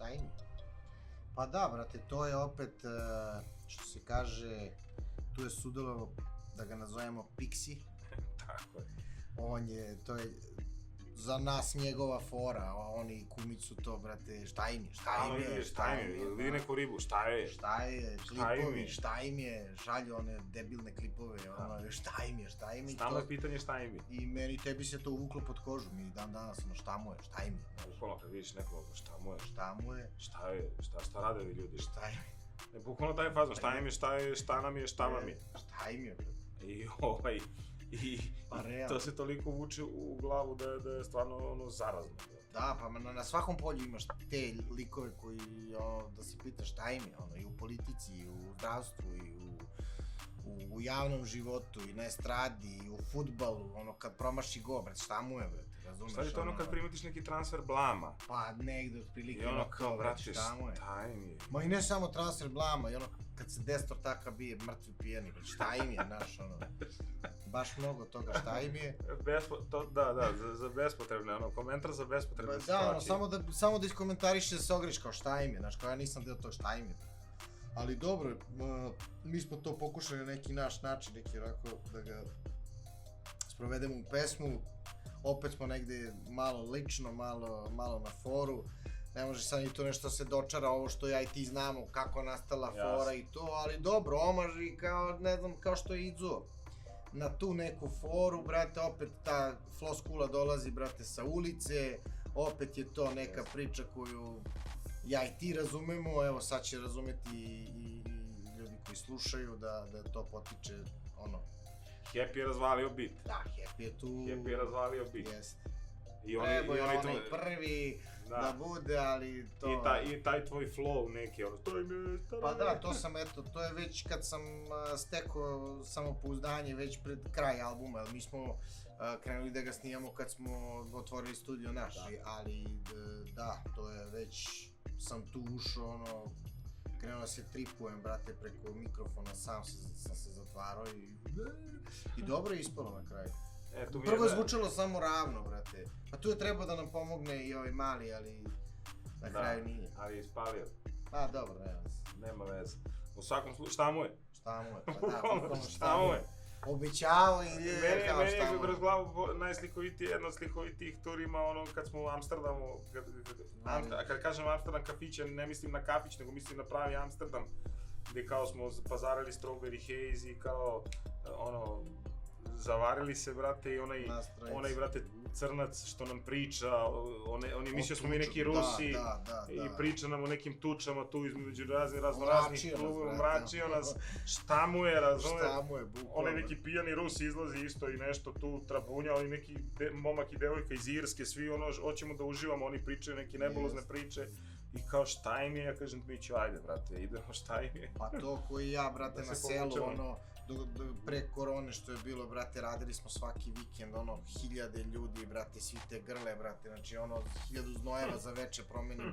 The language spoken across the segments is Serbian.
šta im je? Pa da, brate, to je opet, što se kaže, tu je sudelovao, da ga nazovemo Pixi. Tako je. To je za nas njegova fora, oni kumicu to, brate, šta im je, vidi neku ribu, šta je, klipovi, šta im je, šalju one debilne klipove, šta im je. Stalno je pitanje šta im je. I meni, tebi se to uvuklo pod kožu, mi dan danas, šta mu je, šta im je. Bukvalno kad vidiš nekog, šta je, šta rade ovi ljudi, šta je. Bukvalno taj fazon, šta im je, šta nam je, šta vam je. Šta im je, brate. I to se toliko vuče u glavu da je stvarno zarazno. Da, pa na svakom polju imaš te likove koji, da se pitaš šta im je, i u politici, i u zdravstvu, i u javnom životu, i na estradi, i u fudbalu, kad promaši go, brate, šta mu je, brate, razumeš? Šta je to kad primetiš neki transfer blama? Pa negde otprilike, i kao, brate, šta im je? Ma i ne samo transfer blama, i kad se destor taka bije mrtvi pijani, brate, šta im je, znaš, baš mnogo toga, šta im je? Da, za bespotrebne, komentar za bespotrebne situacije. Da, samo da iskomentariše se ogriš kao šta im je, znaš, kao ja nisam deo tog šta im je. Ali dobro, mi smo to pokušali na neki naš način, neki onako, da ga sprovedemo u pesmu. Opet smo negde malo lično, malo na foru. Ne može sad ni to nešto se dočara, ovo što ja i ti znamo, kako je nastala fora i to, ali dobro, omaži kao, ne znam, kao što je Idzo. Na tu neku foru, brate, opet ta floskula dolazi, brate, sa ulice, opet je to neka priča koju ja i ti razumemo, evo sad će razumeti i ljudi koji slušaju da to potiče, Happy je razvalio bit. Da, Happy je tu. Happy je razvalio bit. Jeste. Treba je onaj prvi da bude, ali to... I taj tvoj flow neki, to im je... Pa da, to je već kad sam stekao samopouzdanje već pred kraj albuma, jer mi smo krenuli da ga snimamo kad smo otvorili studio naš, ali da, to je već, sam tu ušao, krenuo da se tripujem, brate, preko mikrofona, sam se zatvarao i dobro je ispalo na kraju. Prvo je zvučalo samo ravno, brate, pa tu je trebao da nam pomogne i ovaj mali, ali na kraju nije. Ali je ispalio. Pa dobro, nema veze. U svakom slučaju, šta mu je? Šta mu je, pa da, šta mu je? Obećao i nije kao šta mu je. Meni je kroz glavu najslikovitije, jedna od slikovitijih turima, kad smo u Amsterdamu, kad kažem Amsterdam kafić, ne mislim na kafić, nego mislim na pravi Amsterdam, gde kao smo pazarili Strawberry Haze i kao, zavarili se, brate, i onaj, brate, crnac što nam priča, on je mislio smo mi neki Rusi i priča nam o nekim tučama tu između raznih klubova, mračio nas, šta mu je, razumije? Onaj neki pijani Rus izlazi isto i nešto tu trabunja, ali neki momak i devojka iz Irske, svi hoćemo da uživamo, oni pričaju neke nebulozne priče. I kao šta im je, ja kažem Miću, ajde, brate, idemo, šta im je. Pa to koji ja, brate, na selu, pre korone što je bilo, brate, radili smo svaki vikend, hiljade ljudi, brate, svi te grle, brate, znači, 1000 znojeva za veče promenim,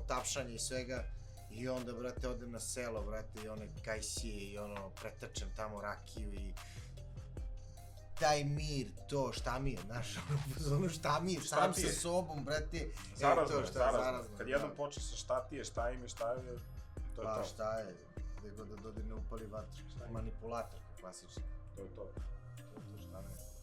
tapšanje i svega. I onda, brate, odem na selo, brate, i one kajsije i pretrčem tamo rakiju i taj mir, to, šta mi je, znaš, šta mi je, sam sa sobom, brate. Zarazno. Kad jednom počne sa šta ti je, šta im je, to je to. Pa šta je, gde god da dodir ne upali vatru, manipulator, klasično. To je to. To je to šta mi je.